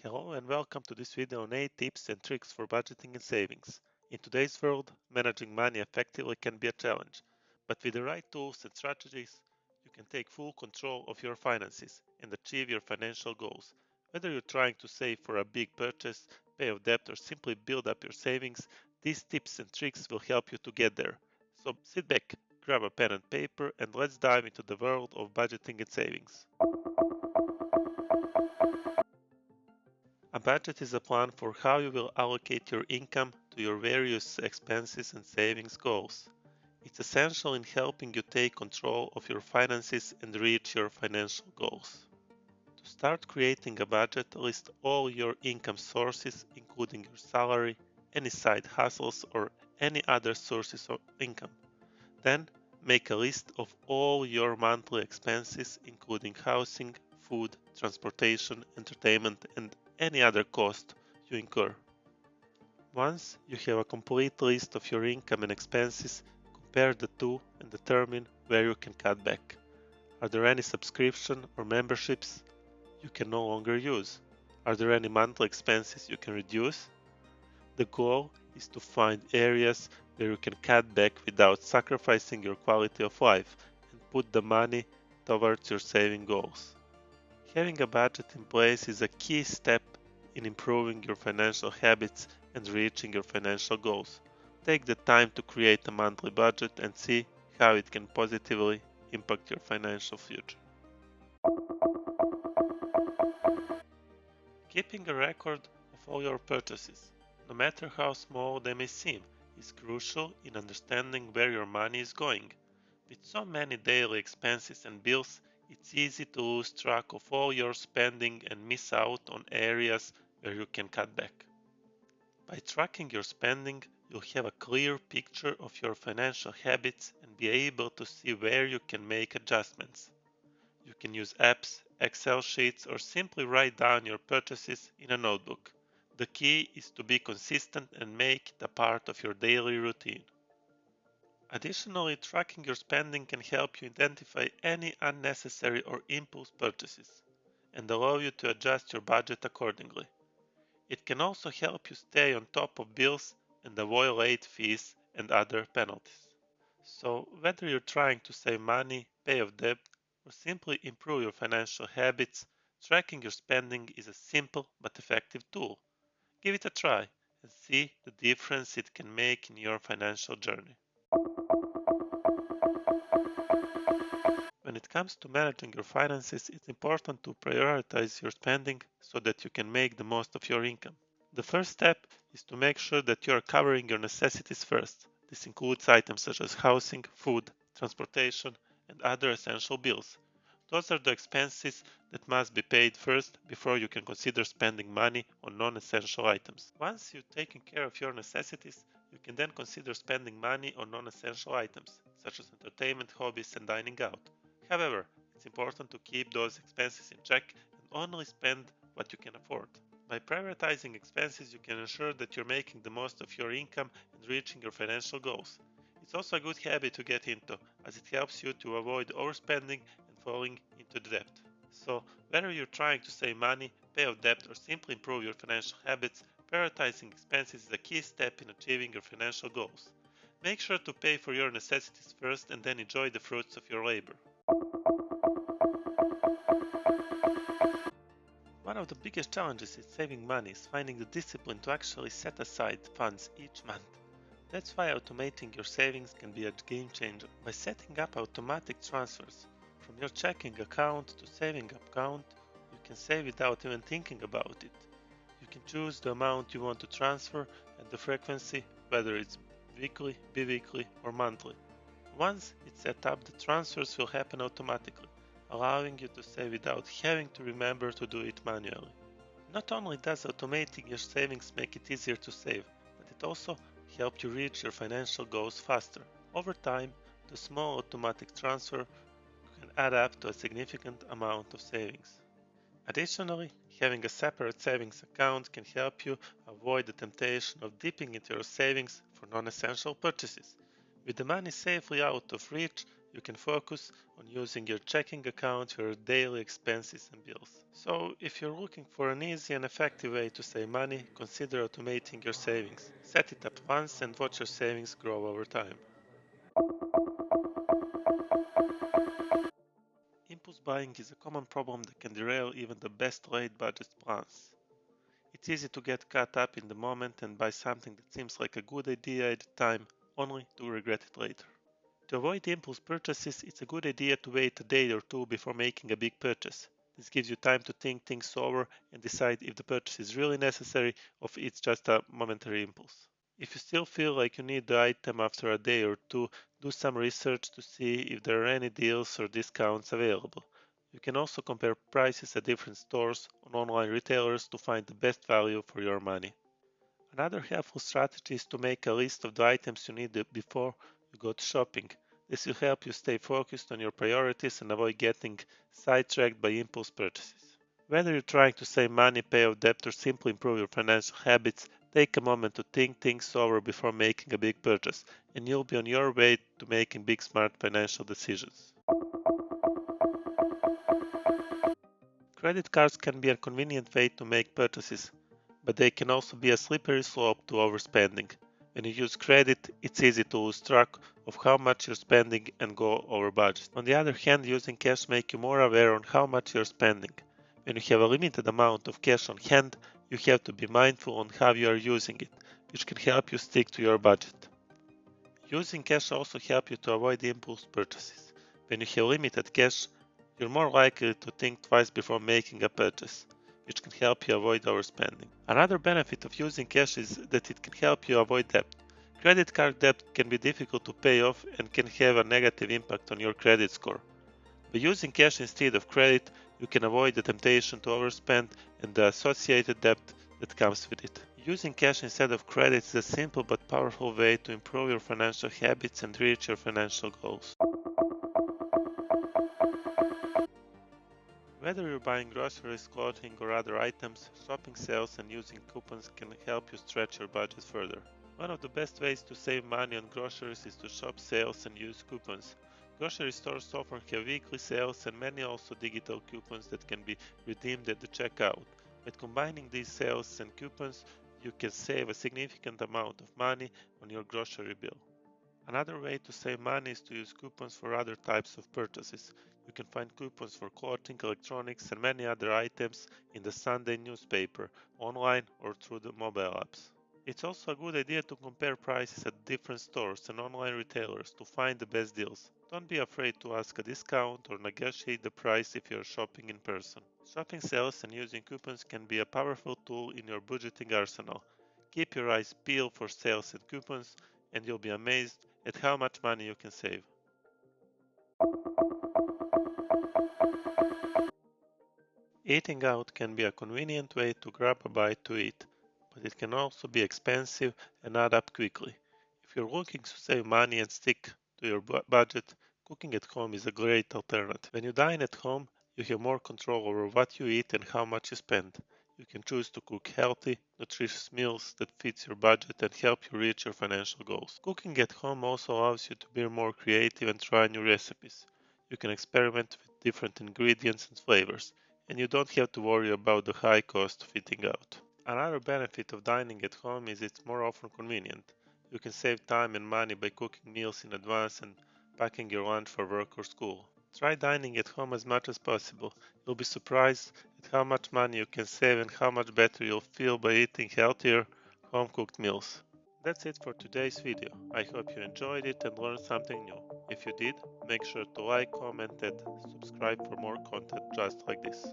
Hello and welcome to this video on 8 tips and tricks for budgeting and savings. In today's world, managing money effectively can be a challenge, but with the right tools and strategies, you can take full control of your finances and achieve your financial goals. Whether you're trying to save for a big purchase, pay off debt, or simply build up your savings, these tips and tricks will help you to get there. So sit back, grab a pen and paper, and let's dive into the world of budgeting and savings. A budget is a plan for how you will allocate your income to your various expenses and savings goals. It's essential in helping you take control of your finances and reach your financial goals. To start creating a budget, list all your income sources, including your salary, any side hustles, or any other sources of income. Then, make a list of all your monthly expenses, including housing, food, transportation, entertainment, and any other cost you incur. Once you have a complete list of your income and expenses, compare the two and determine where you can cut back. Are there any subscription or memberships you can no longer use? Are there any monthly expenses you can reduce? The goal is to find areas where you can cut back without sacrificing your quality of life and put the money towards your saving goals. Having a budget in place is a key step in improving your financial habits and reaching your financial goals. Take the time to create a monthly budget and see how it can positively impact your financial future. Keeping a record of all your purchases, no matter how small they may seem, is crucial in understanding where your money is going. With so many daily expenses and bills, it's easy to lose track of all your spending and miss out on areas where you can cut back. By tracking your spending, you'll have a clear picture of your financial habits and be able to see where you can make adjustments. You can use apps, Excel sheets, or simply write down your purchases in a notebook. The key is to be consistent and make it a part of your daily routine. Additionally, tracking your spending can help you identify any unnecessary or impulse purchases and allow you to adjust your budget accordingly. It can also help you stay on top of bills and avoid late fees and other penalties. So, whether you're trying to save money, pay off debt, or simply improve your financial habits, tracking your spending is a simple but effective tool. Give it a try and see the difference it can make in your financial journey. When it comes to managing your finances, it's important to prioritize your spending so that you can make the most of your income. The first step is to make sure that you are covering your necessities first. This includes items such as housing, food, transportation, and other essential bills. Those are the expenses that must be paid first before you can consider spending money on non-essential items. Once you've taken care of your necessities, you can then consider spending money on non-essential items, such as entertainment, hobbies, and dining out. However, it's important to keep those expenses in check and only spend what you can afford. By prioritizing expenses, you can ensure that you're making the most of your income and reaching your financial goals. It's also a good habit to get into, as it helps you to avoid overspending and falling into debt. So, whether you're trying to save money, pay off debt, or simply improve your financial habits, prioritizing expenses is a key step in achieving your financial goals. Make sure to pay for your necessities first and then enjoy the fruits of your labor. One of the biggest challenges in saving money is finding the discipline to actually set aside funds each month. That's why automating your savings can be a game changer. By setting up automatic transfers from your checking account to saving account, you can save without even thinking about it. You can choose the amount you want to transfer and the frequency, whether it's weekly, bi-weekly, or monthly. Once it's set up, the transfers will happen automatically, allowing you to save without having to remember to do it manually. Not only does automating your savings make it easier to save, but it also helps you reach your financial goals faster. Over time, the small automatic transfer can add up to a significant amount of savings. Additionally, having a separate savings account can help you avoid the temptation of dipping into your savings for non-essential purchases. With the money safely out of reach You can focus on using your checking account for your daily expenses and bills. So, if you're looking for an easy and effective way to save money, consider automating your savings. Set it up once and watch your savings grow over time. Impulse buying is a common problem that can derail even the best laid budget plans. It's easy to get caught up in the moment and buy something that seems like a good idea at the time, only to regret it later. To avoid impulse purchases, it's a good idea to wait a day or two before making a big purchase. This gives you time to think things over and decide if the purchase is really necessary or if it's just a momentary impulse. If you still feel like you need the item after a day or two, do some research to see if there are any deals or discounts available. You can also compare prices at different stores on online retailers to find the best value for your money. Another helpful strategy is to make a list of the items you need before you go to shopping. This will help you stay focused on your priorities and avoid getting sidetracked by impulse purchases. Whether you're trying to save money, pay off debt, or simply improve your financial habits, take a moment to think things over before making a big purchase, and you'll be on your way to making big smart financial decisions. Credit cards can be a convenient way to make purchases, but they can also be a slippery slope to overspending. When you use credit, it's easy to lose track of how much you're spending and go over budget. On the other hand, using cash makes you more aware on how much you're spending. When you have a limited amount of cash on hand, you have to be mindful on how you are using it, which can help you stick to your budget. Using cash also helps you to avoid impulse purchases. When you have limited cash, you're more likely to think twice before making a purchase, which can help you avoid overspending. Another benefit of using cash is that it can help you avoid debt. Credit card debt can be difficult to pay off and can have a negative impact on your credit score. By using cash instead of credit, you can avoid the temptation to overspend and the associated debt that comes with it. Using cash instead of credit is a simple but powerful way to improve your financial habits and reach your financial goals. Whether you're buying groceries, clothing, or other items, shopping sales and using coupons can help you stretch your budget further. One of the best ways to save money on groceries is to shop sales and use coupons. Grocery stores often have weekly sales and many also digital coupons that can be redeemed at the checkout. By combining these sales and coupons, you can save a significant amount of money on your grocery bill. Another way to save money is to use coupons for other types of purchases. You can find coupons for clothing, electronics, and many other items in the Sunday newspaper, online, or through the mobile apps. It's also a good idea to compare prices at different stores and online retailers to find the best deals. Don't be afraid to ask a discount or negotiate the price if you're shopping in person. Shopping sales and using coupons can be a powerful tool in your budgeting arsenal. Keep your eyes peeled for sales and coupons, and you'll be amazed at how much money you can save. Eating out can be a convenient way to grab a bite to eat, but it can also be expensive and add up quickly. If you're looking to save money and stick to your budget, cooking at home is a great alternative. When you dine at home, you have more control over what you eat and how much you spend. You can choose to cook healthy, nutritious meals that fits your budget and help you reach your financial goals. Cooking at home also allows you to be more creative and try new recipes. You can experiment with different ingredients and flavors, and you don't have to worry about the high cost of eating out. Another benefit of dining at home is it's more often convenient. You can save time and money by cooking meals in advance and packing your lunch for work or school. Try dining at home as much as possible. You'll be surprised at how much money you can save and how much better you'll feel by eating healthier, home cooked meals. That's it for today's video. I hope you enjoyed it and learned something new. If you did, make sure to like, comment, and subscribe for more content just like this.